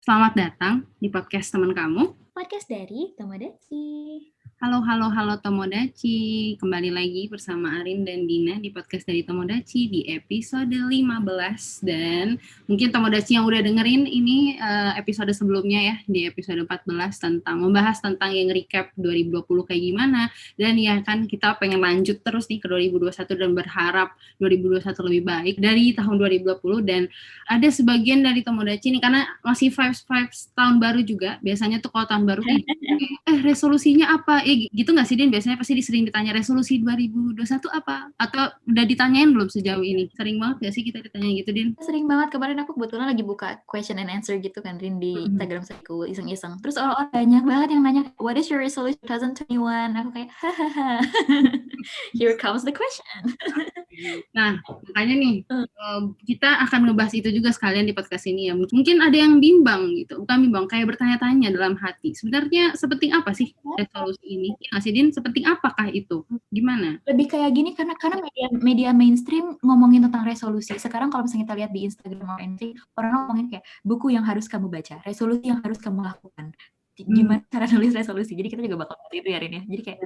Selamat datang di podcast teman kamu. Podcast dari Tomodachi. Halo Tomodachi. Kembali lagi bersama Arin dan Dina di podcast dari Tomodachi di episode 15. Dan mungkin Tomodachi yang udah dengerin ini episode sebelumnya ya, di episode 14 membahas tentang yang recap 2020 kayak gimana. Dan ya kan kita pengen lanjut terus nih ke 2021 dan berharap 2021 lebih baik dari tahun 2020. Dan ada sebagian dari Tomodachi nih, karena masih vibes tahun baru juga. Biasanya tuh kalau tahun baru nih, resolusinya apa? Gitu nggak sih, Din? Biasanya pasti sering ditanya resolusi 2021 apa? Atau udah ditanyain belum sejauh ini? Sering banget nggak sih kita ditanya gitu, Din? Sering banget. Kemarin aku kebetulan lagi buka question and answer gitu kan, Rin, di Instagram aku iseng-iseng. Terus orang-orang banyak banget yang nanya, what is your resolution 2021? Aku kayak, hahaha. Here comes the question. Nah, makanya nih, kita akan ngebahas itu juga sekalian di podcast ini ya. Mungkin ada yang bimbang gitu, bukan bimbang, kayak bertanya-tanya dalam hati. Sebenarnya sepenting apa sih resolusi ini? Ya nggak sih, Din? Sepenting apakah itu? Gimana? Lebih kayak gini karena media mainstream ngomongin tentang resolusi. Sekarang kalau misalnya kita lihat di Instagram atau anything, orang ngomongin kayak buku yang harus kamu baca, resolusi yang harus kamu lakukan. Gimana cara nulis resolusi? Jadi kita juga bakal bahas itu ya, Rin ya. Jadi kayak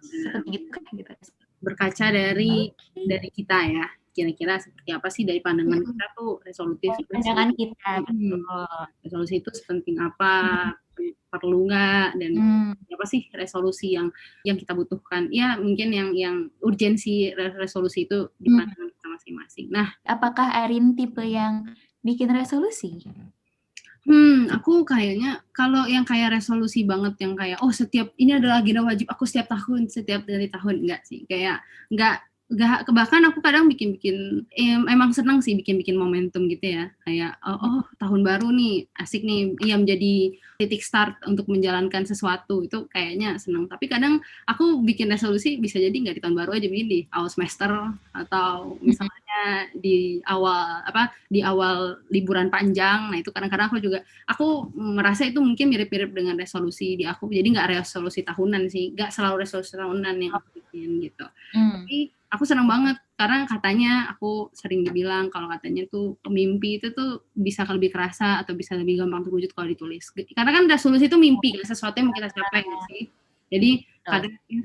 sepenting itu kan gitu. Berkaca dari kita ya, kira-kira seperti apa sih dari pandangan kita tuh resolusi pandangan kita, resolusi itu sepenting apa, perlu nggak, dan apa sih resolusi yang kita butuhkan. Ya mungkin yang urgensi resolusi itu di pandangan kita masing-masing. Nah, apakah Arin tipe yang bikin resolusi? Aku kayaknya kalau yang kayak resolusi banget yang kayak setiap ini adalah agenda wajib aku setiap dari tahun, enggak sih. Kayak enggak bahkan aku kadang bikin emang senang sih bikin momentum gitu ya. Kayak tahun baru nih, asik nih, iya menjadi titik start untuk menjalankan sesuatu, itu kayaknya senang. Tapi kadang aku bikin resolusi bisa jadi nggak di tahun baru aja, bikin di awal semester atau misalnya di awal liburan panjang. Nah itu kadang-kadang aku merasa itu mungkin mirip-mirip dengan resolusi di aku. Jadi nggak resolusi tahunan sih, nggak selalu resolusi tahunan yang aku bikin gitu. Tapi aku senang banget karena katanya aku sering dibilang kalau katanya tuh mimpi itu tuh bisa lebih kerasa atau bisa lebih gampang terwujud kalau ditulis. Karena kan resolusi itu mimpi, kan sesuatu yang mau kita capai sih. Jadi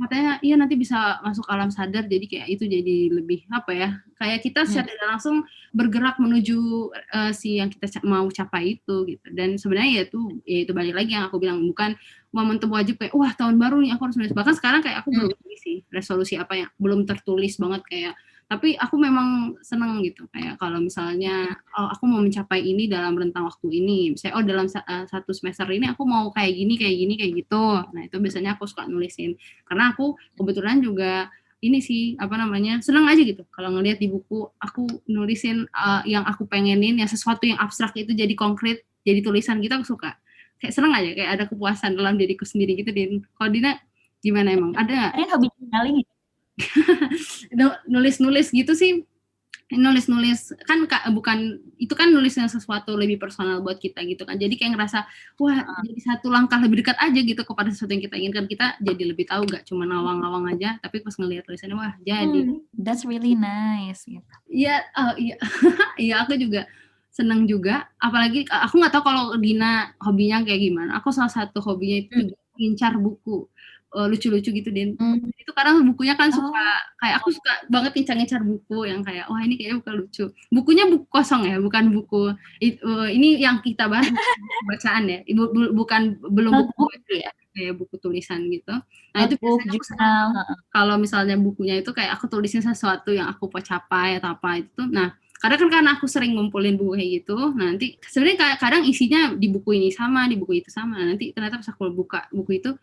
katanya iya nanti bisa masuk alam sadar, jadi kayak itu jadi lebih apa ya, kayak kita secara tidak langsung bergerak menuju si yang kita mau capai itu gitu. Dan sebenarnya ya itu balik lagi yang aku bilang, bukan momentum wajib kayak wah tahun baru nih aku harus menulis. Bahkan sekarang kayak aku belum tulis sih resolusi apa yang belum tertulis banget kayak, tapi aku memang seneng gitu kayak kalau misalnya aku mau mencapai ini dalam rentang waktu ini, misalnya dalam satu semester ini aku mau kayak gini kayak gitu. Nah itu biasanya aku suka nulisin karena aku kebetulan juga ini sih senang aja gitu kalau ngelihat di buku aku nulisin yang aku pengenin, yang sesuatu yang abstrak itu jadi konkret, jadi tulisan gitu. Aku suka kayak senang aja, kayak ada kepuasan dalam diriku sendiri gitu. Din, kalau Dina gimana, emang ada Arin hobi journaling? nulis gitu sih. Nulis kan bukan itu kan nulisnya sesuatu lebih personal buat kita gitu kan, jadi kayak ngerasa wah jadi satu langkah lebih dekat aja gitu kepada sesuatu yang kita inginkan. Kita jadi lebih tahu, gak cuma awang-awang aja, tapi pas ngelihat tulisannya wah jadi that's really nice gitu. Iya, iya aku juga seneng juga, apalagi aku nggak tahu kalau Dina hobinya kayak gimana. Aku salah satu hobinya itu juga ngincar buku lucu-lucu gitu, Din. Itu kadang bukunya kan suka kayak aku suka banget ngincar buku yang kayak wah ini kayaknya buku lucu. Bukunya buku kosong ya, bukan buku ini yang kita bahas bacaan ya, belum buku ya, kayak buku tulisan gitu. Nah itu biasanya aku senang kalau misalnya bukunya itu kayak aku tulisin sesuatu yang aku mau capai atau apa itu. Nah karena aku sering ngumpulin buku kayak gitu, nanti sebenarnya kadang isinya di buku ini sama, di buku itu sama. Nanti ternyata pas aku buka buku itu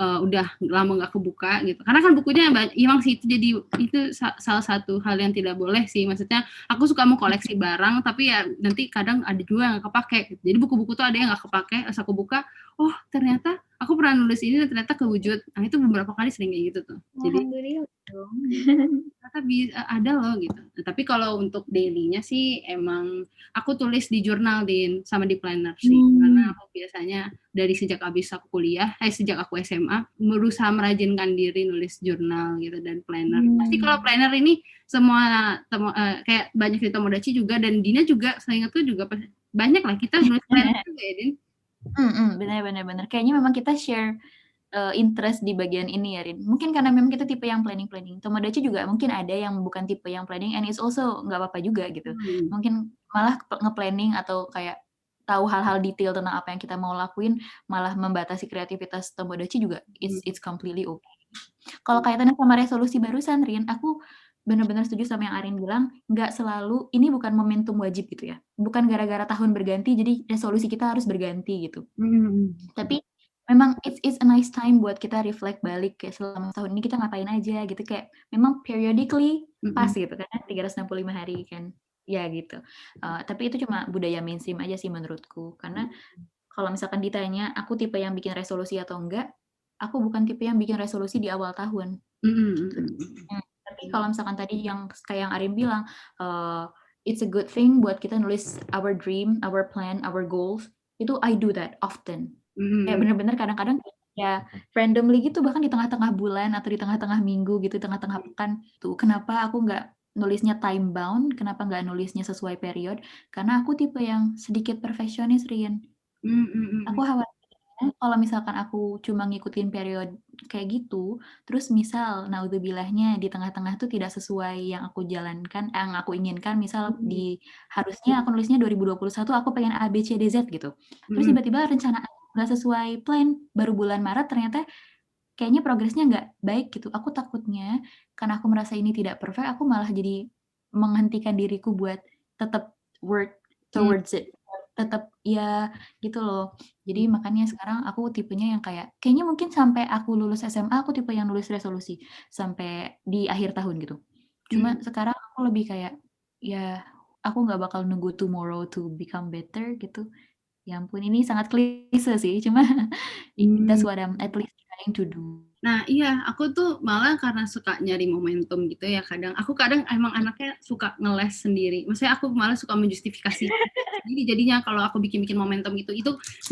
udah lama nggak kebuka gitu. Karena kan bukunya emang sih itu salah satu hal yang tidak boleh sih. Maksudnya aku suka mau koleksi barang, tapi ya nanti kadang ada juga yang nggak kepake. Jadi buku-buku tuh ada yang nggak kepake, pas aku buka, oh ternyata aku pernah nulis ini dan ternyata kewujud. Nah itu beberapa kali sering kayak gitu tuh. Jadi ternyata ada loh gitu. Nah, tapi kalau untuk daily-nya sih emang aku tulis di jurnal, Din, sama di planner sih. Karena aku biasanya dari sejak habis aku kuliah, sejak aku SMA, berusaha merajinkan diri nulis jurnal gitu dan planner. Pasti kalau planner ini semua kayak banyak di Tomodachi juga, dan Dina juga, saya ingat tuh juga banyak lah kita nulis planner juga ya, Din. Benar. Kayaknya memang kita share interest di bagian ini ya, Rin. Mungkin karena memang kita tipe yang planning. Tomodachi juga mungkin ada yang bukan tipe yang planning, and it's also nggak apa-apa juga gitu. Hmm. Mungkin malah nge-planning atau kayak tahu hal-hal detail tentang apa yang kita mau lakuin, malah membatasi kreativitas Tomodachi juga, it's completely okay. Kalau kaitannya sama resolusi barusan, Rin, aku benar-benar setuju sama yang Arin bilang, nggak selalu, ini bukan momentum wajib gitu ya. Bukan gara-gara tahun berganti, jadi resolusi kita harus berganti gitu. Tapi memang it's a nice time buat kita reflect balik kayak selama tahun ini kita ngapain aja gitu, kayak memang periodically pas gitu kan, 365 hari kan, ya gitu. Tapi itu cuma budaya mainstream aja sih menurutku, karena kalau misalkan ditanya aku tipe yang bikin resolusi atau enggak, aku bukan tipe yang bikin resolusi di awal tahun. Tapi kalau misalkan tadi yang kayak yang Arin bilang, it's a good thing buat kita nulis our dream, our plan, our goals. Itu I do that often. Kayak bener-bener kadang-kadang ya randomly gitu, bahkan di tengah-tengah bulan atau di tengah-tengah minggu gitu, tengah-tengah pekan tuh. Kenapa aku nggak nulisnya time bound? Kenapa nggak nulisnya sesuai period? Karena aku tipe yang sedikit perfeksionis, Rian. Aku khawatirnya kalau misalkan aku cuma ngikutin period kayak gitu, terus misal naudzubilahnya di tengah-tengah tuh tidak sesuai yang aku jalankan, yang aku inginkan, misal harusnya aku nulisnya 2021 aku pengen A, B, C, D, Z gitu. Terus tiba-tiba rencana nggak sesuai plan, baru bulan Maret ternyata kayaknya progresnya nggak baik gitu. Aku takutnya karena aku merasa ini tidak perfect, aku malah jadi menghentikan diriku buat tetap work towards it. Tetap ya gitu loh. Jadi makanya sekarang aku tipenya yang kayak kayaknya mungkin sampai aku lulus SMA aku tipe yang nulis resolusi sampai di akhir tahun gitu. Cuma sekarang aku lebih kayak ya aku nggak bakal nunggu tomorrow to become better gitu. Ya ampun ini sangat klise sih, cuma that's what I'm at least trying to do. Nah iya, aku tuh malah karena suka nyari momentum gitu ya kadang. Aku kadang emang anaknya suka ngeles sendiri. Maksudnya aku malah suka menjustifikasi. Jadi jadinya kalau aku bikin-bikin momentum itu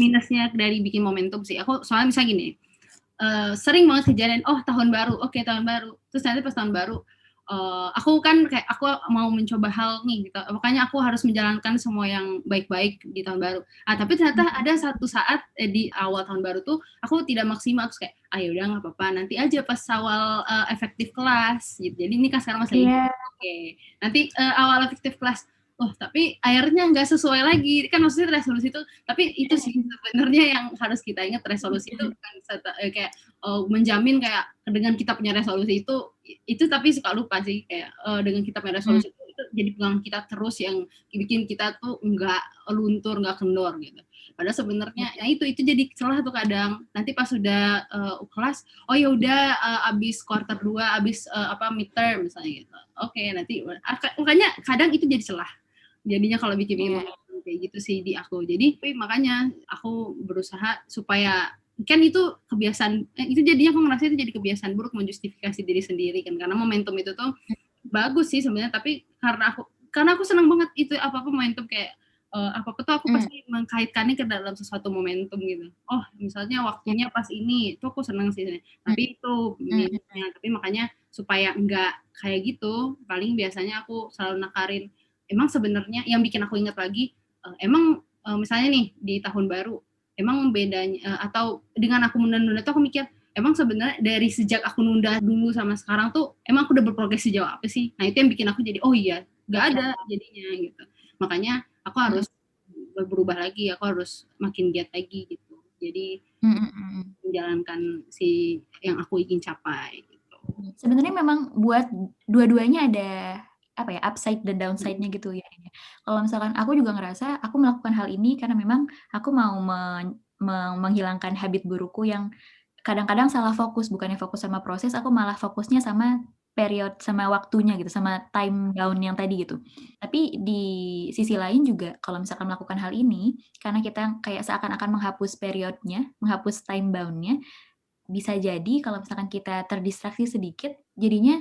minusnya dari bikin momentum sih. Aku soalnya misalnya gini, sering banget kejadian, oh tahun baru, oke tahun baru. Terus nanti pas tahun baru, aku kan kayak aku mau mencoba hal nih gitu. Makanya aku harus menjalankan semua yang baik-baik di tahun baru. Tapi ternyata ada satu saat di awal tahun baru tuh aku tidak maksimal, terus kayak ayo udah nggak apa-apa nanti aja pas awal efektif kelas gitu. Jadi ini kan sekarang masih oke. Nanti awal efektif kelas tapi akhirnya nggak sesuai lagi kan, maksudnya resolusi itu, tapi itu sih sebenarnya yang harus kita ingat, resolusi itu kan kayak menjamin kayak dengan kita punya resolusi itu tapi suka lupa sih kayak dengan kita punya resolusi itu jadi pegangan kita terus yang bikin kita tuh nggak luntur, nggak kendor gitu. Padahal sebenarnya ya itu jadi celah tuh kadang nanti pas sudah kelas, oh ya udah abis quarter 2 abis midterm misalnya gitu, oke nanti makanya kadang itu jadi celah jadinya kalau bikin kayak gitu sih di aku. Jadi makanya aku berusaha supaya kan itu kebiasaan itu jadinya aku ngerasa itu jadi kebiasaan buruk menjustifikasi diri sendiri kan, karena momentum itu tuh bagus sih sebenarnya, tapi karena aku senang banget itu apa-apa momentum kayak apa-apa tuh aku pasti mengkaitkannya ke dalam sesuatu momentum gitu. Oh misalnya waktunya pas ini tuh aku senang sih, tapi itu minusnya. Tapi makanya supaya enggak kayak gitu, paling biasanya aku selalu nakarin emang sebenarnya yang bikin aku ingat lagi, emang misalnya nih di tahun baru, emang bedanya atau dengan aku menunda-nunda tuh aku mikir, emang sebenarnya dari sejak aku nunda dulu sama sekarang tuh, emang aku udah berprogres sejauh apa sih? Nah itu yang bikin aku jadi, oh iya, nggak ada jadinya gitu. Makanya aku harus berubah lagi, aku harus makin giat lagi gitu. Jadi menjalankan si yang aku ingin capai. Gitu. Sebenarnya memang buat dua-duanya ada apa ya, upside dan downside-nya gitu ya. Kalau misalkan aku juga ngerasa aku melakukan hal ini karena memang aku mau menghilangkan habit burukku yang kadang-kadang salah fokus, bukannya fokus sama proses, aku malah fokusnya sama period, sama waktunya gitu, sama time bound yang tadi gitu. Tapi di sisi lain juga kalau misalkan melakukan hal ini, karena kita kayak seakan-akan menghapus periodnya, menghapus time bound-nya, bisa jadi kalau misalkan kita terdistraksi sedikit, jadinya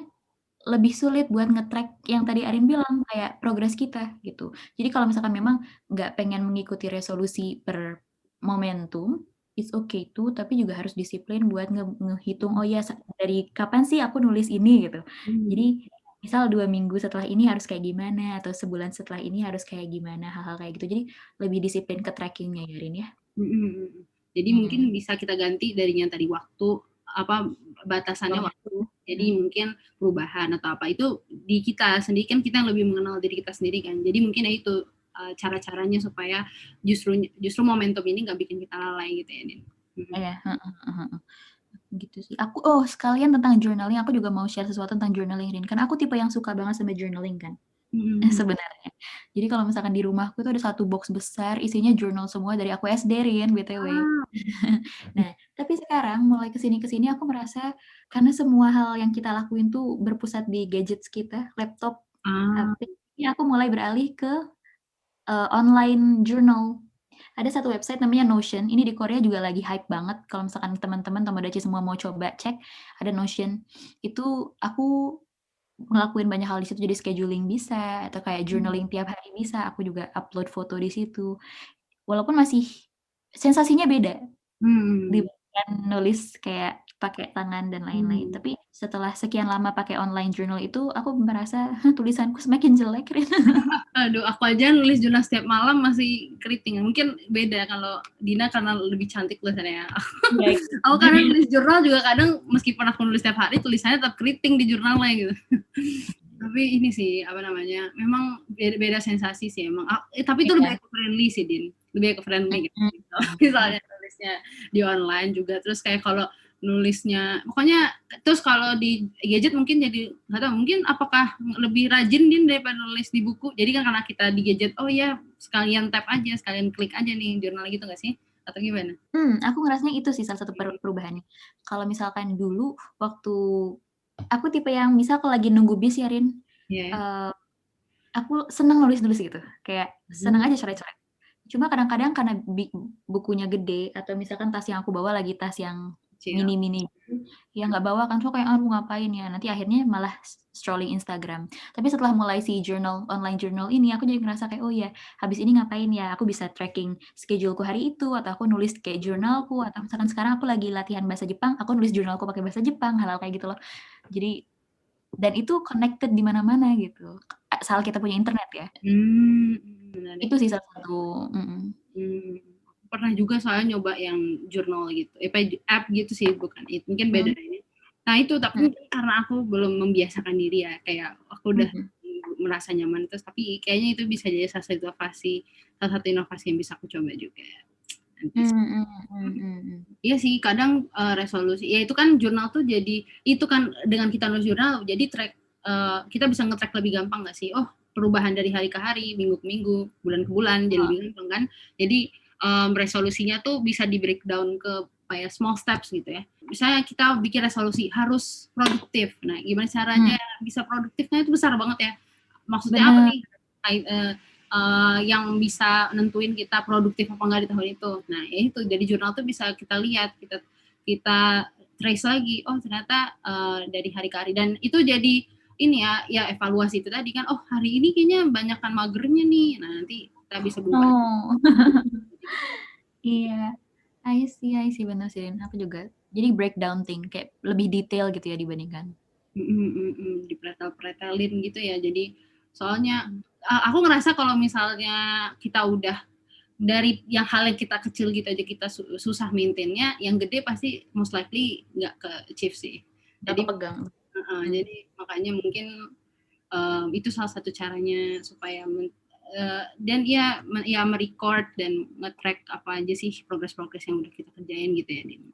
lebih sulit buat nge-track yang tadi Arin bilang, kayak progres kita, gitu. Jadi kalau misalkan memang nggak pengen mengikuti resolusi per momentum, it's okay too, tapi juga harus disiplin buat ngehitung, oh ya dari kapan sih aku nulis ini, gitu. Jadi misal 2 minggu setelah ini harus kayak gimana, atau sebulan setelah ini harus kayak gimana, hal-hal kayak gitu. Jadi lebih disiplin ke tracking-nya ya, Rin ya. Jadi mungkin bisa kita ganti dari yang tadi waktu, batasannya waktu. Jadi mungkin perubahan atau apa, itu di kita sendiri kan, kita yang lebih mengenal diri kita sendiri kan. Jadi mungkin ya itu, cara-caranya supaya justru momentum ini nggak bikin kita lalai gitu ya, Din. Iya, gitu sih. Sekalian tentang journaling, aku juga mau share sesuatu tentang journaling, Rin. Karena aku tipe yang suka banget sama journaling kan. Sebenarnya. Jadi kalau misalkan di rumahku tuh ada satu box besar isinya journal semua dari aku SD, Rin, BTW. Nah, tapi sekarang mulai kesini aku merasa karena semua hal yang kita lakuin tuh berpusat di gadgets kita, laptop, HP, ini aku mulai beralih ke online journal. Ada satu website namanya Notion. Ini di Korea juga lagi hype banget. Kalau misalkan teman-teman Tomodachi semua mau coba cek, ada Notion. Itu aku ngelakuin banyak hal di situ, jadi scheduling bisa, atau kayak journaling tiap hari bisa. Aku juga upload foto di situ. Walaupun masih sensasinya beda dibandingkan nulis kayak pakai tangan dan lain-lain. Tapi setelah sekian lama pakai online journal itu, aku merasa tulisanku semakin jelek, Rin. Aduh, aku aja nulis jurnal setiap malam masih keriting. Mungkin beda kalau Dina karena lebih cantik tulisannya. Aku kadang nulis jurnal juga kadang meskipun aku nulis setiap hari, tulisannya tetap keriting di jurnalnya gitu. Tapi ini sih, memang beda sensasi sih emang. Tapi itu lebih eco-friendly sih, Din. Lebih eco-friendly gitu. Misalnya nulisnya di online juga. Terus kayak kalau nulisnya, pokoknya terus kalau di gadget mungkin jadi nggak tahu, mungkin apakah lebih rajin Din daripada nulis di buku. Jadi kan karena kita di gadget, oh ya sekalian tap aja, sekalian klik aja nih jurnal gitu nggak sih, atau gimana? Aku ngerasanya itu sih salah satu perubahannya. Kalau misalkan dulu waktu aku tipe yang misal kalau lagi nunggu bis ya, Rin, aku senang nulis gitu, kayak senang aja coret-coret. Cuma kadang-kadang karena bukunya gede atau misalkan tas yang aku bawa lagi tas yang mini-mini gitu, ya nggak bawa kan, so kayak aduh ngapain ya, nanti akhirnya malah scrolling Instagram. Tapi setelah mulai si online journal ini, aku jadi ngerasa kayak oh ya, habis ini ngapain ya, aku bisa tracking scheduleku hari itu, atau aku nulis kayak jurnalku, atau misalkan sekarang aku lagi latihan bahasa Jepang, aku nulis jurnalku pakai bahasa Jepang, hal-hal kayak gitu loh. Jadi dan itu connected di mana-mana gitu, asal kita punya internet ya. Itu sih salah satu. Pernah juga soalnya nyoba yang jurnal gitu, app gitu sih, bukan itu, mungkin beda ini. Nah itu, tapi karena aku belum membiasakan diri ya, kayak aku udah merasa nyaman terus, tapi kayaknya itu bisa jadi salah satu inovasi yang bisa aku coba juga. Iya sih, kadang resolusi, ya itu kan jurnal tuh jadi, itu kan dengan kita nulis jurnal, jadi kita bisa nge-track lebih gampang nggak sih? Oh, perubahan dari hari ke hari, minggu ke minggu, bulan ke bulan, jadi lebih gampang kan? Jadi resolusinya tuh bisa di breakdown ke kayak small steps gitu ya. Misalnya kita bikin resolusi harus produktif. Nah, gimana caranya bisa produktifnya itu besar banget ya. Maksudnya apa nih? Yang bisa nentuin kita produktif apa enggak di tahun itu. Nah, ya itu jadi jurnal tuh bisa kita lihat, kita trace lagi. Oh, ternyata dari hari ke hari, dan itu jadi ini ya evaluasi itu tadi kan. Oh, hari ini kayaknya banyakkan magernya nih. Nah, nanti kita bisa berubah. Iya, I see, benar sih, aku juga. Jadi breakdown kayak lebih detail gitu ya dibandingkan. Dipretel-pretelin gitu ya. Jadi soalnya aku ngerasa kalau misalnya kita udah dari yang hal yang kita kecil gitu aja kita susah maintainnya, yang gede pasti most likely nggak ke achieve sih. Jadi pegang. Jadi makanya mungkin itu salah satu caranya supaya dan ya merecord dan nge-track apa aja sih progres-progres yang udah kita kerjain gitu ya, Din.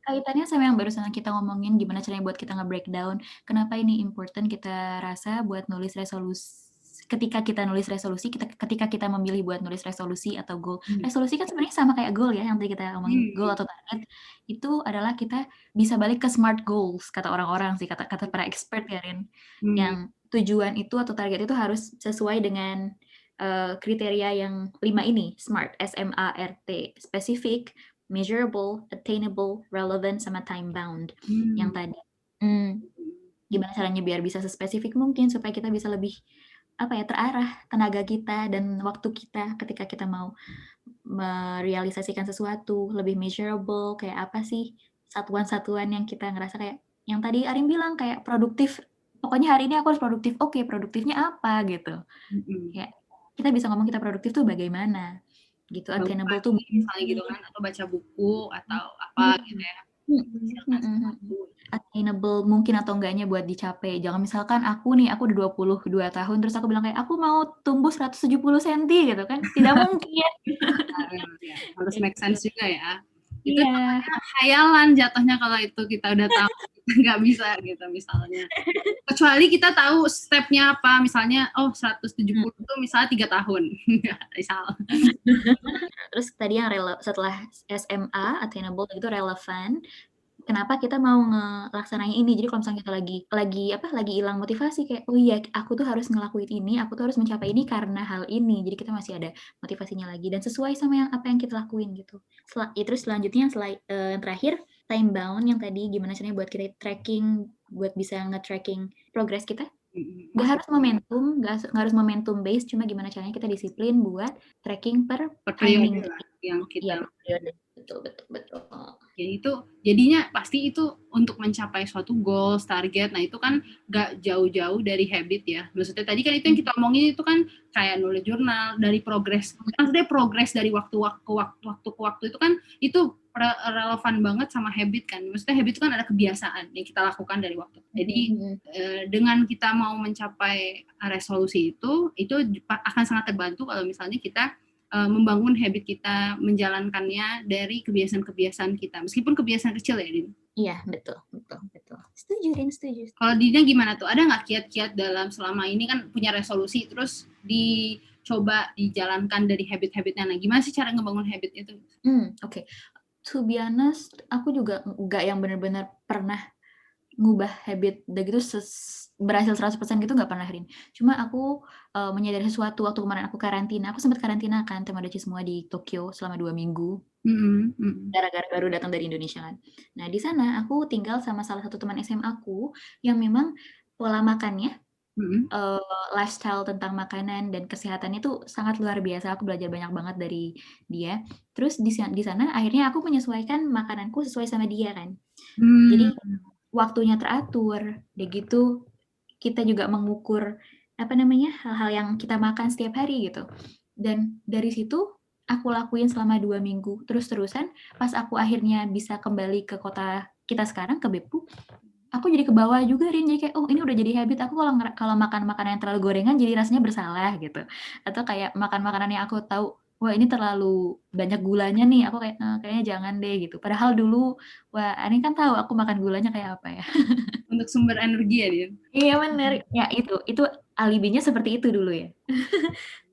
Kaitannya sama yang barusan kita ngomongin gimana caranya buat kita nge-breakdown. Kenapa ini important kita rasa buat nulis resolusi. Ketika kita nulis resolusi, ketika kita memilih buat nulis resolusi atau goal. Resolusi kan sebenarnya sama kayak goal ya, yang tadi kita ngomongin goal atau target. Itu adalah kita bisa balik ke SMART goals, kata orang-orang sih, kata para expert ya, Rin. Yang tujuan itu atau target itu harus sesuai dengan kriteria yang 5 ini, SMART, SMART, specific, measurable, attainable, relevant, sama time bound. Yang tadi. Gimana caranya biar bisa sespesifik mungkin supaya kita bisa lebih terarah tenaga kita dan waktu kita ketika kita mau merealisasikan sesuatu, lebih measurable, kayak apa sih satuan-satuan yang kita ngerasa kayak yang tadi Arin bilang kayak produktif. Pokoknya hari ini aku harus produktif. Oke, produktifnya apa gitu. Ya, kita bisa ngomong kita produktif tuh bagaimana. gitu. bangun Attainable tuh pagi misalnya gitu kan, atau baca buku atau apa gitu ya, menghasilkan sesuatu. Attainable mungkin atau enggaknya buat dicapai. Jangan misalkan aku udah 22 tahun terus aku bilang kayak aku mau tumbuh 170 senti gitu kan. Tidak mungkin. Ya, harus make sense juga ya. Itu Iya. namanya khayalan jatuhnya kalau itu kita udah tahu kita nggak bisa gitu misalnya. Kecuali kita tahu stepnya apa, misalnya 170 itu misalnya 3 tahun. Misal. Terus tadi yang setelah SMA, attainable itu relevan. Kenapa kita mau ngelaksanain ini? Jadi kalau misalnya kita lagi hilang motivasi kayak, oh iya aku tuh harus ngelakuin ini, aku tuh harus mencapai ini karena hal ini. Jadi kita masih ada motivasinya lagi dan sesuai sama apa yang kita lakuin gitu. Terus selanjutnya yang terakhir time bound yang tadi gimana caranya buat kita tracking, buat bisa nge-tracking progress kita. Nggak harus momentum based, cuma gimana caranya kita disiplin buat tracking per timing yang kita betul. Jadi itu jadinya pasti itu untuk mencapai suatu goals, target. Nah, itu kan gak jauh-jauh dari habit ya. Maksudnya tadi kan itu yang kita omongin itu kan kayak nulis jurnal dari progres. Maksudnya progres dari waktu ke waktu itu kan itu relevan banget sama habit kan. Maksudnya habit itu kan ada kebiasaan yang kita lakukan dari waktu. Jadi dengan kita mau mencapai resolusi itu akan sangat terbantu kalau misalnya kita membangun habit kita, menjalankannya dari kebiasaan-kebiasaan kita, meskipun kebiasaan kecil ya, Din. Iya, betul. Setuju, Din, setuju. Kalau Dina gimana tuh? Ada nggak kiat-kiat dalam selama ini kan punya resolusi, terus dicoba dijalankan dari habit-habitnya? Nah, gimana sih cara ngebangun habit itu? Oke. To be honest, aku juga nggak yang benar-benar pernah ngubah habit udah gitu berhasil 100% gitu nggak pernah, Rin. Cuma aku menyadari sesuatu waktu kemarin aku karantina. Aku sempat karantina kan, Tomodachi semua di Tokyo selama 2 minggu. Gara-gara baru datang dari Indonesia kan. Nah, di sana aku tinggal sama salah satu teman SMA aku yang memang pola makannya, lifestyle tentang makanan dan kesehatannya tuh sangat luar biasa. Aku belajar banyak banget dari dia. Terus di sana akhirnya aku menyesuaikan makananku sesuai sama dia kan. Jadi waktunya teratur, gitu kita juga mengukur hal-hal yang kita makan setiap hari gitu. Dan dari situ aku lakuin selama 2 minggu terus-terusan. Pas aku akhirnya bisa kembali ke kota kita sekarang, ke Beppu, aku jadi ke bawah juga, Rin. Jadi kayak, ini udah jadi habit. Aku kalau makan makanan yang terlalu gorengan jadi rasanya bersalah gitu. Atau kayak makan makanan yang aku tahu, wah ini terlalu banyak gulanya nih, aku kayak kayaknya jangan deh gitu. Padahal dulu, wah ini kan tahu aku makan gulanya kayak apa ya. Untuk sumber energi ya, Din? Iya benar. Ya itu alibinya seperti itu dulu ya.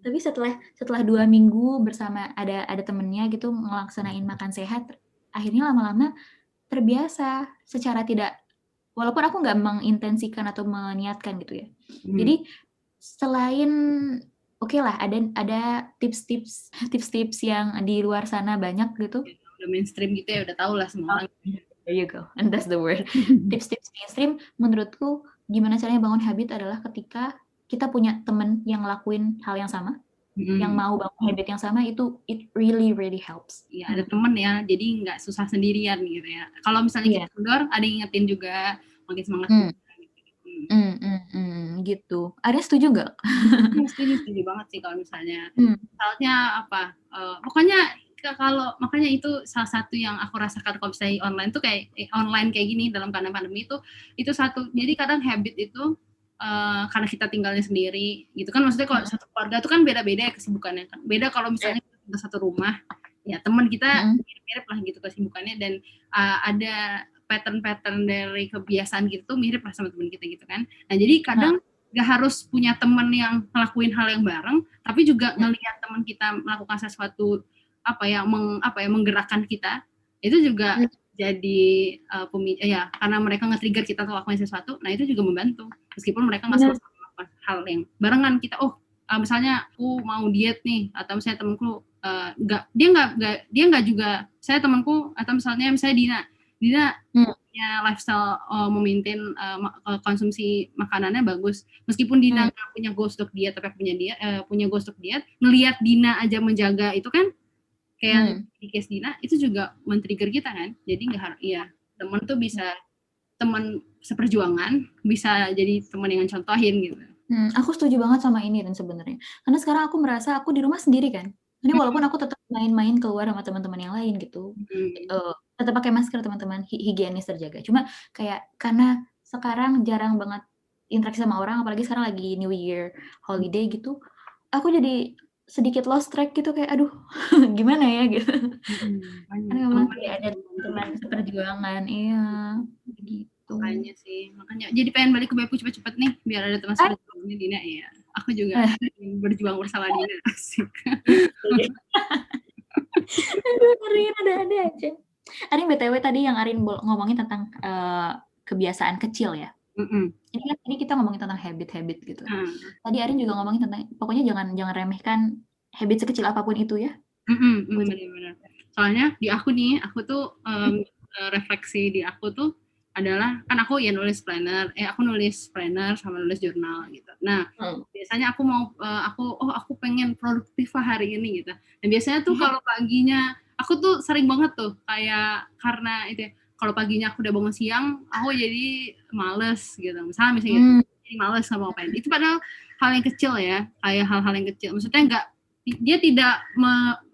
Tapi setelah 2 minggu bersama ada temennya gitu ngelaksanain makan sehat, akhirnya lama-lama terbiasa secara tidak, walaupun aku nggak mengintensikan atau meniatkan gitu ya. Jadi selain oke lah ada tips-tips yang di luar sana banyak gitu. Udah mainstream gitu ya, udah tahu lah semua orang. There you go, and that's the word. Tips-tips mainstream menurutku gimana caranya bangun habit adalah ketika kita punya teman yang ngelakuin hal yang sama, yang mau bangun habit yang sama, itu it really helps. Iya, ada temen ya, jadi nggak susah sendirian gitu ya. Kalau misalnya kita kendor, ada yang ingetin juga, makin semangat juga. Gitu. Ada setuju nggak? Setuju banget sih kalau misalnya apa, pokoknya makanya itu salah satu yang aku rasakan kalau misalnya online kayak gini dalam keadaan pandemi itu satu. Jadi kadang habit itu karena kita tinggalnya sendiri gitu kan, maksudnya kalau satu keluarga itu kan beda-beda ya kesibukannya kan. Beda kalau misalnya kita satu rumah, ya teman kita mirip-mirip lah gitu kesibukannya, dan ada pattern dari kebiasaan gitu mirip lah sama teman kita gitu kan. Nah, jadi kadang gak harus punya teman yang ngelakuin hal yang bareng, tapi juga ngelihat teman kita melakukan sesuatu menggerakkan kita, itu juga jadi karena mereka nge-trigger kita untuk lakuin sesuatu. Nah, itu juga membantu meskipun mereka nggak sama melakukan hal yang barengan kita. Misalnya aku mau diet nih, atau misalnya temanku dia nggak juga, saya temanku atau misalnya Dina punya lifestyle memaintain konsumsi makanannya bagus, meskipun Dina nggak punya goals untuk diet, tapi punya goals untuk diet. Ngelihat Dina aja menjaga itu kan kayak di case Dina itu juga men-trigger kita kan. Jadi nggak harus, teman tuh bisa teman seperjuangan, bisa jadi teman yang contohin gitu. Aku setuju banget sama ini dan sebenarnya karena sekarang aku merasa aku di rumah sendiri kan, Ini walaupun aku tetap main-main keluar sama teman-teman yang lain gitu, tetap pakai masker teman-teman, higienis terjaga. Cuma kayak karena sekarang jarang banget interaksi sama orang, apalagi sekarang lagi New Year holiday gitu, aku jadi sedikit lost track gitu kayak, aduh gimana ya gitu. Kan memang tidak ada teman seperjuangan, iya gitu. Makanya sih, makanya jadi pengen balik ke Beppu cepet-cepet nih, biar ada teman seperjuangannya Dina. Iya, aku juga ingin berjuang bersama Dina. Asik. Aduh, Arin ada aja. Arin BTW tadi yang Arin ngomongin tentang kebiasaan kecil ya. Ini kita ngomongin tentang habit-habit gitu. Tadi Arin juga ngomongin tentang pokoknya jangan remehkan habit sekecil apapun itu ya. Benar-benar. Soalnya di aku nih, aku tuh refleksi di aku tuh adalah kan aku ya nulis planner, aku nulis planner sama nulis jurnal gitu. Nah, biasanya aku mau aku pengen produktif hari ini gitu. Dan biasanya tuh kalau paginya aku tuh sering banget tuh kayak karena itu ya, kalau paginya aku udah bangun siang, aku jadi males gitu. Misalnya gitu, jadi males sama ngapain. Itu padahal hal yang kecil ya, kayak hal-hal yang kecil. Maksudnya dia tidak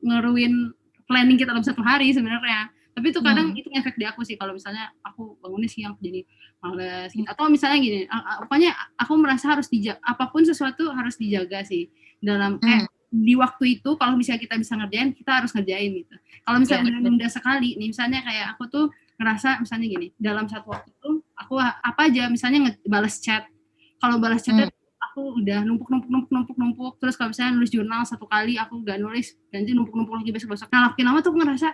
ngeruin planning kita dalam satu hari sebenarnya. Tapi itu kadang itu ngefek di aku sih, kalau misalnya aku bangunnya siang jadi males gitu. Atau misalnya gini, pokoknya aku merasa harus apapun sesuatu harus dijaga sih dalam di waktu itu. Kalau misalnya kita bisa ngerjain, kita harus ngerjain gitu. Kalau misalnya udah nunda sekali nih, misalnya kayak aku tuh ngerasa misalnya gini, dalam satu waktu tuh aku apa aja misalnya balas chat. Kalau balas chatnya aku udah numpuk. Terus kalau misalnya nulis jurnal satu kali aku gak nulis, nanti numpuk lagi besok. Nah, makin lama tuh aku ngerasa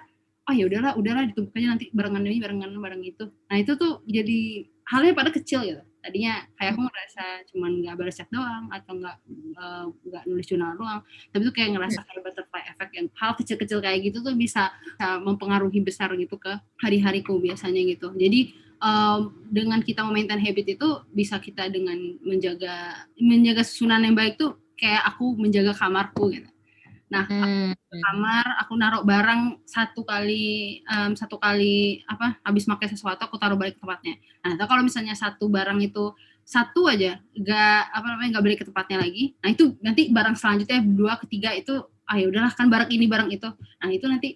ya udahlah ditumpuk aja nanti barengan ini bareng itu. Nah, itu tuh jadi halnya pada kecil gitu. Tadinya kayak aku ngerasa cuman nggak balas chat doang atau nggak nulis jurnal doang, tapi tuh kayak ngerasa kayak butterfly effect, yang hal kecil-kecil kayak gitu tuh bisa mempengaruhi besar gitu ke hari-hariku biasanya gitu. Jadi dengan kita memaintain habit itu bisa kita dengan menjaga susunan yang baik tuh kayak aku menjaga kamarku gitu. Nah, kamar aku naruh barang satu kali habis pakai sesuatu aku taruh balik ke tempatnya. Nah, kalau misalnya satu barang itu satu aja nggak balik ke tempatnya lagi, nah itu nanti barang selanjutnya 2, ketiga itu ya udahlah kan barang ini barang itu. Nah, itu nanti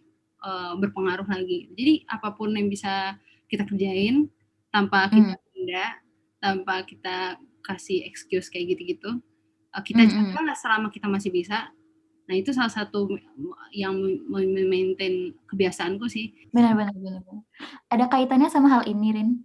berpengaruh lagi. Jadi apapun yang bisa kita kerjain tanpa kita tunda, tanpa kita kasih excuse kayak gitu-gitu, kita jagalah selama kita masih bisa. Nah, itu salah satu yang memaintain kebiasaanku sih. Benar. Ada kaitannya sama hal ini, Rin.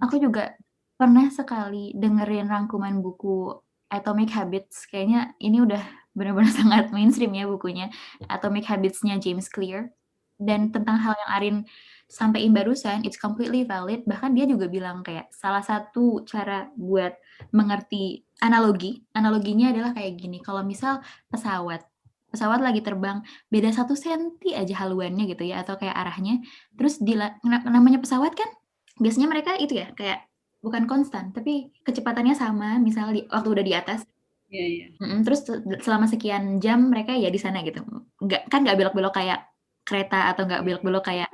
Aku juga pernah sekali dengerin rangkuman buku Atomic Habits. Kayaknya ini udah benar-benar sangat mainstream ya bukunya. Atomic Habits-nya James Clear. Dan tentang hal yang Arin sampaikan barusan, it's completely valid. Bahkan dia juga bilang kayak salah satu cara buat mengerti analoginya adalah kayak gini. Kalau misal pesawat lagi terbang, beda 1 senti aja haluannya gitu ya, atau kayak arahnya. Terus namanya pesawat kan biasanya mereka itu ya, kayak bukan konstan, tapi kecepatannya sama, misalnya waktu udah di atas. Terus selama sekian jam mereka ya di sana gitu. Nggak belok-belok kayak kereta atau nggak belok-belok kayak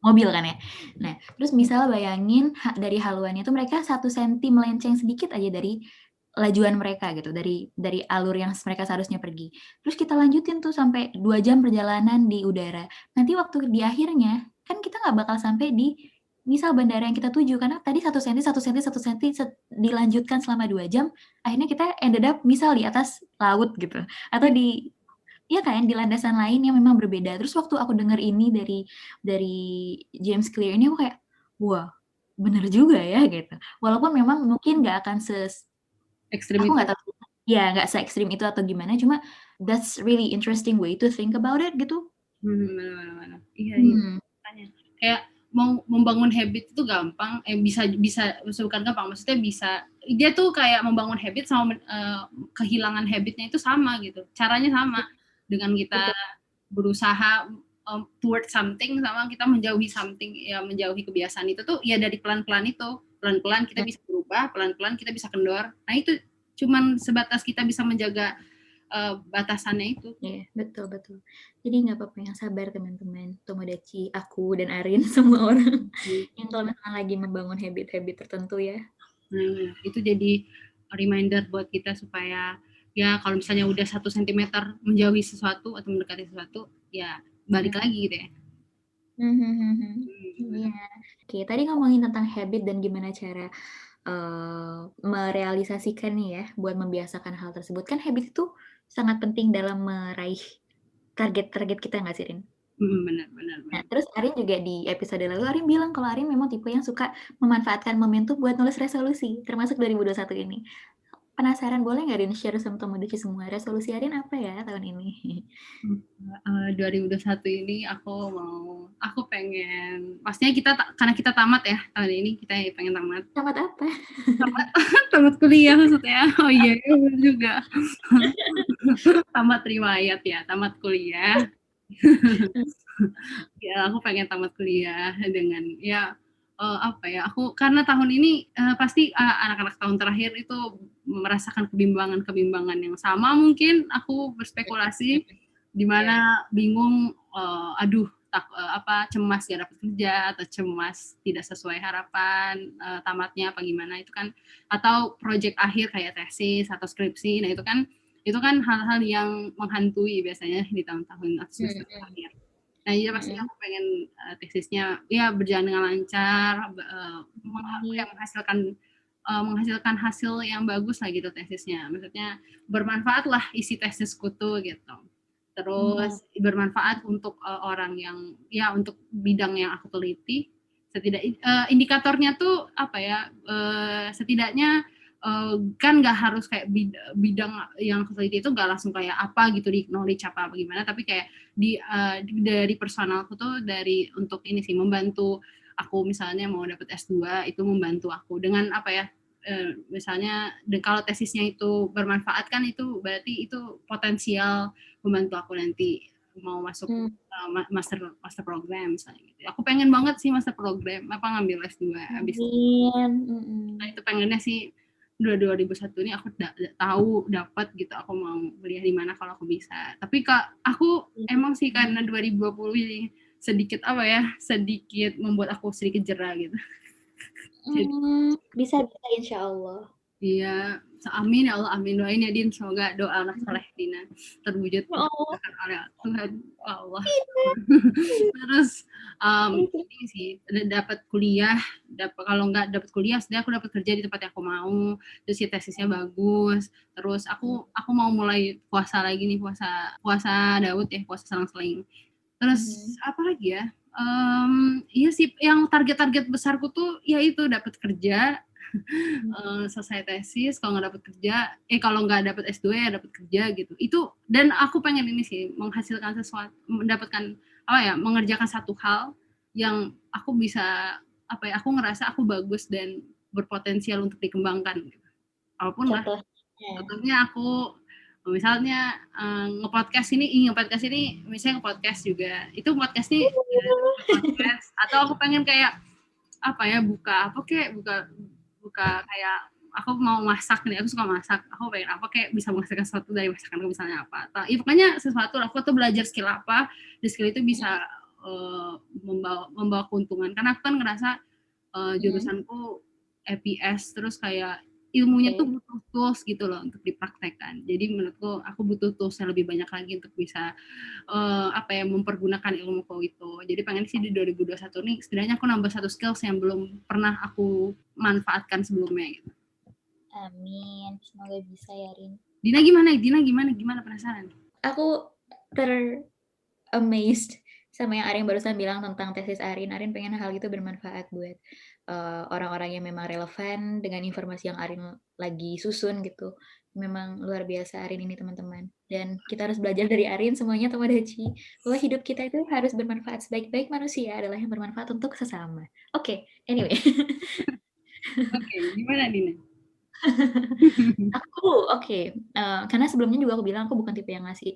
mobil kan ya. Nah, terus misal bayangin dari haluannya itu mereka 1 senti melenceng sedikit aja dari lajuan mereka gitu, dari alur yang mereka seharusnya pergi. Terus kita lanjutin tuh sampai 2 jam perjalanan di udara. Nanti waktu di akhirnya, kan kita nggak bakal sampai di misal bandara yang kita tuju, karena tadi 1 senti dilanjutkan selama 2 jam, akhirnya kita ended up misal di atas laut gitu, atau di landasan lain yang memang berbeda. Terus waktu aku dengar ini dari James Clear ini, aku kayak, wah, bener juga ya gitu. Walaupun memang mungkin nggak akan ekstrim aku nggak tahu ya, nggak se-ekstrim itu atau gimana, cuma that's really interesting way to think about it gitu. Benar. Iya. Kayak mau membangun habit itu gampang, bukan gampang, maksudnya bisa, dia tuh kayak membangun habit sama kehilangan habitnya itu sama gitu, caranya sama dengan kita berusaha toward something sama kita menjauhi something, ya menjauhi kebiasaan itu tuh ya dari pelan-pelan kita bisa berubah, pelan-pelan kita bisa kendor. Nah, itu cuman sebatas kita bisa menjaga batasannya itu. Iya, betul. Jadi nggak apa-apa, yang sabar teman-teman, Tomodachi, aku dan Arin, semua orang yang kalau misalnya lagi membangun habit-habit tertentu ya. Itu jadi reminder buat kita supaya ya kalau misalnya udah 1 sentimeter menjauhi sesuatu atau mendekati sesuatu, ya balik lagi gitu ya. Iya. Oke, tadi ngomongin tentang habit dan gimana cara merealisasikan nih ya, buat membiasakan hal tersebut. Kan habit itu sangat penting dalam meraih target-target kita nggak sih, Rin? Benar. Nah, terus Arin juga di episode lalu, Arin bilang kalau Arin memang tipe yang suka memanfaatkan momentum buat nulis resolusi, termasuk 2021 ini. Penasaran, boleh nggak Arin share sama teman-teman semua, resolusi Arin apa ya tahun ini? 2021 ini aku pengen, pastinya karena kita tamat ya tahun ini, kita pengen tamat. Tamat apa? Tamat kuliah maksudnya. Oh iya, benar juga. Tamat riwayat ya, tamat kuliah. Ya, aku pengen tamat kuliah dengan aku karena tahun ini pasti anak-anak tahun terakhir itu merasakan kebimbangan yang sama, mungkin aku berspekulasi di mana bingung, cemas gak dapat kerja atau cemas tidak sesuai harapan tamatnya apa gimana itu kan, atau proyek akhir kayak tesis atau skripsi. Nah, itu kan hal-hal yang menghantui biasanya di tahun-tahun atau semester terakhir. Nah, iya pasti aku pengen tesisnya ya berjalan dengan lancar, menghasilkan hasil yang bagus lah gitu tesisnya. Maksudnya bermanfaat lah isi tesisku tuh gitu. Terus bermanfaat untuk orang yang untuk bidang yang aku teliti. Indikatornya tuh setidaknya kan nggak harus kayak bidang yang aku teliti itu nggak langsung kayak apa gitu di knowledge apa bagaimana, tapi kayak dari personalku tuh untuk ini sih, membantu aku misalnya mau dapat S2 itu membantu aku dengan misalnya kalau tesisnya itu bermanfaat kan itu berarti itu potensial membantu aku nanti mau masuk master program misalnya gitu. Aku pengen banget sih master program ngambil S2 abis. Nah, itu pengennya sih 2001 ini aku tahu dapat gitu aku mau kuliah di mana kalau aku bisa. Tapi aku emang sih karena 2020 ini sedikit membuat aku sedikit jera gitu. Bisa insya Allah. Iya, amin ya Allah, amin, doain ya Din, semoga doa anak soleh Dina terwujud oleh Tuhan Allah. Terus ini sih dapat kuliah, kalau nggak dapat kuliah, sudah aku dapat kerja di tempat yang aku mau, terus tesisnya bagus, terus aku mau mulai puasa lagi nih, puasa Daud ya, puasa selang-seling. Terus apa lagi ya? Iya sih, yang target-target besarku tuh ya itu dapat kerja. Selesai tesis, kalau nggak dapat kerja, kalau nggak dapat S2 ya dapat kerja gitu. Itu, dan aku pengen ini sih, menghasilkan sesuatu, mendapatkan mengerjakan satu hal yang aku bisa aku ngerasa aku bagus dan berpotensial untuk dikembangkan gitu. Walaupun contohnya aku misalnya nge-podcast ini misalnya nge-podcast juga. Itu podcast nih podcast, atau aku pengen kayak buka kayak aku mau masak nih, aku suka masak, aku pengen bisa menghasilkan sesuatu dari masakan aku, misalnya apa, pokoknya sesuatu aku tuh belajar skill apa, dan skill itu bisa membawa keuntungan, karena aku kan ngerasa jurusanku EPS, terus kayak ilmunya tuh butuh tools gitu loh untuk dipraktekkan. Jadi menurutku aku butuh tools yang lebih banyak lagi untuk bisa mempergunakan ilmuku itu. Jadi pengen sih di 2021 nih setidaknya aku nambah satu skills yang belum pernah aku manfaatkan sebelumnya gitu. Amin, semoga bisa ya Rin. Dina gimana penasaran? Aku amazed sama yang Arin barusan bilang tentang tesis Arin. Arin pengen hal itu bermanfaat buat orang-orang yang memang relevan dengan informasi yang Arin lagi susun gitu. Memang luar biasa Arin ini teman-teman. Dan kita harus belajar dari Arin semuanya Tomodachi, bahwa hidup kita itu harus bermanfaat. Sebaik-baik manusia adalah yang bermanfaat untuk sesama. Oke, anyway. Oke, gimana Dina? Karena sebelumnya juga aku bilang aku bukan tipe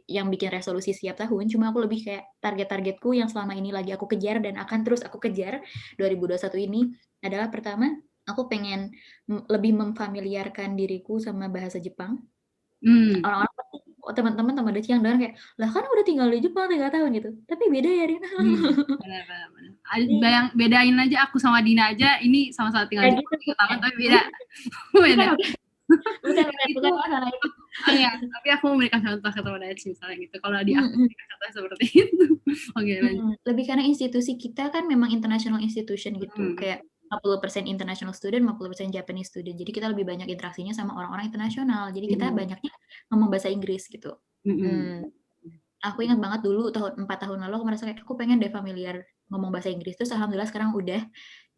yang bikin resolusi setiap tahun, cuma aku lebih kayak target-targetku yang selama ini lagi aku kejar dan akan terus aku kejar 2021 ini adalah, pertama, aku pengen lebih memfamiliarkan diriku sama bahasa Jepang. Orang-orang pasti, teman-teman Tomodachi yang dengar kayak, lah kan udah tinggal di Jepang 3 tahun gitu, tapi beda ya Rina. Benar. Bedain aja aku sama Dina aja, ini sama-sama tinggal di Jepang 3 tahun tapi beda. Bukan Itu masalah itu. ya, tapi aku memberikan contoh ke Tomodachi misalnya gitu. Kalau di aku Mhm. memberikan contoh seperti itu. Oke, lanjut. Lebih karena institusi kita kan memang international institution gitu, Mhm. kayak 50% international student, 50% Japanese student. Jadi kita lebih banyak interaksinya sama orang-orang internasional. Jadi kita Mhm. banyaknya ngomong bahasa Inggris gitu. Mhm. Aku ingat banget dulu 4 tahun lalu aku merasa kayak aku pengen deh familiar ngomong bahasa Inggris. Terus alhamdulillah sekarang udah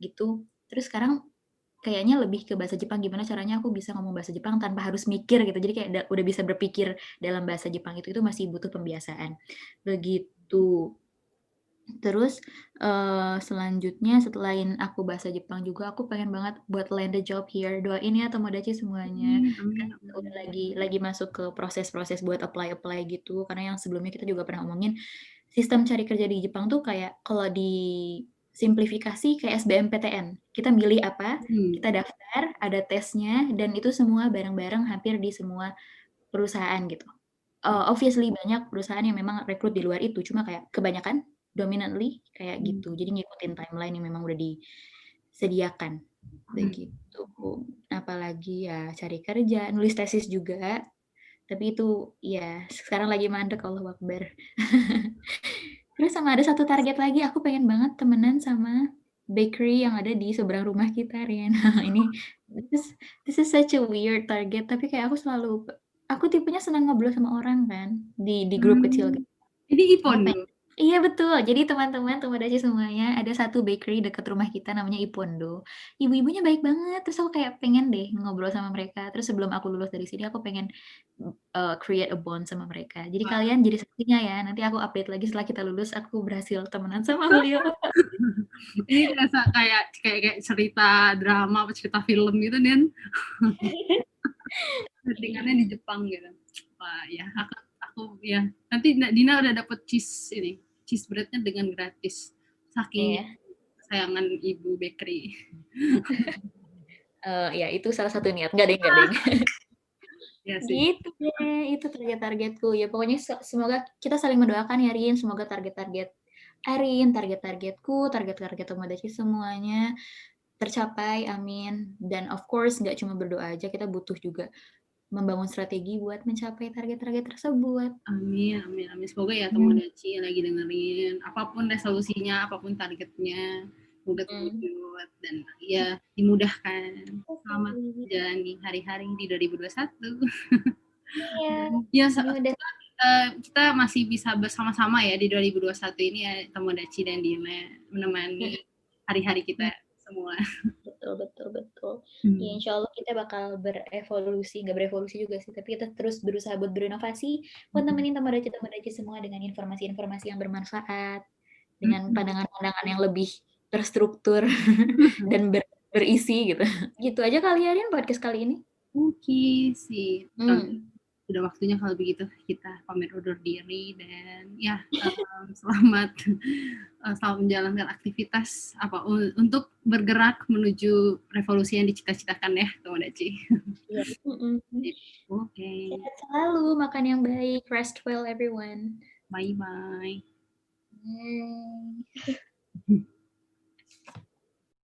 gitu. Terus sekarang kayaknya lebih ke bahasa Jepang, gimana caranya aku bisa ngomong bahasa Jepang tanpa harus mikir gitu. Jadi kayak udah bisa berpikir dalam bahasa Jepang itu masih butuh pembiasaan. Begitu. Terus, selanjutnya selain aku bahasa Jepang juga, aku pengen banget buat land a job here. Doain ya Tomodachi semuanya. Amin, amin, Sekarang udah amin. lagi masuk ke proses-proses buat apply gitu, karena yang sebelumnya kita juga pernah ngomongin, sistem cari kerja di Jepang tuh kayak kalau disimplifikasi kayak SBMPTN. Kita milih apa, Hmm. kita daftar, ada tesnya, dan itu semua bareng-bareng hampir di semua perusahaan gitu. Obviously banyak perusahaan yang memang rekrut di luar itu, cuma kayak kebanyakan dominantly kayak gitu. Jadi ngikutin timeline yang memang udah disediakan, begitu. Apalagi ya cari kerja, nulis tesis juga, tapi itu ya sekarang lagi mandek, Allahu Akbar. Terus sama ada satu target lagi, aku pengen banget temenan sama bakery yang ada di seberang rumah kita, Rian. Ini this is such a weird target, tapi kayak aku tipenya senang ngobrol sama orang kan di grup kecil gitu. Ini Aku Ipon pengen, dulu. iya betul. Jadi teman-teman Tomodachi semuanya ada satu bakery dekat rumah kita namanya Ippondo. Ibu-ibunya baik banget. Terus aku kayak pengen deh ngobrol sama mereka. Terus sebelum aku lulus dari sini aku pengen create a bond sama mereka. Jadi kalian jadi saksinya ya. Nanti aku update lagi setelah kita lulus aku berhasil temenan sama beliau. Ini terasa kayak cerita drama atau cerita film gitu, Nen. Settingannya di Jepang gitu. Wah, ya, aku ya. Nanti Dina udah dapet cheese breadnya dengan gratis. Saking Iya. kesayangan ibu bakery. Ya itu salah satu niat. Enggak deh. Ya sih. Gitu deh, itu target-targetku. Ya pokoknya semoga kita saling mendoakan ya Rin, semoga target-target Erin, target-targetku, target-target Tomodachi semuanya tercapai, amin. Dan of course nggak cuma berdoa aja, kita butuh juga membangun strategi buat mencapai target-target tersebut. Amin, amin, amin. Semoga ya Tomodachi lagi dengerin apapun resolusinya, apapun targetnya, semoga terwujud dan ya dimudahkan. Selamat menjalani hari-hari di 2021. Iya, Ya, ini udah kita masih bisa bersama-sama ya di 2021 ini ya, Tomodachi dan Dina menemani hari-hari kita semua. betul. Ya insya Allah kita bakal berevolusi, nggak berevolusi juga sih, tapi kita terus berusaha buat berinovasi, buat nemenin Tomodachi semua dengan informasi-informasi yang bermanfaat, dengan pandangan-pandangan yang lebih terstruktur dan berisi gitu. Gitu aja kali ya Rin podcast kali ini. Oke sih. Sudah waktunya kalau begitu kita pamit undur diri dan ya selamat menjalankan aktivitas untuk bergerak menuju revolusi yang dicita-citakan ya Tomodachi. Iya. Oke. Sehat selalu, makan yang baik, rest well everyone. Bye bye.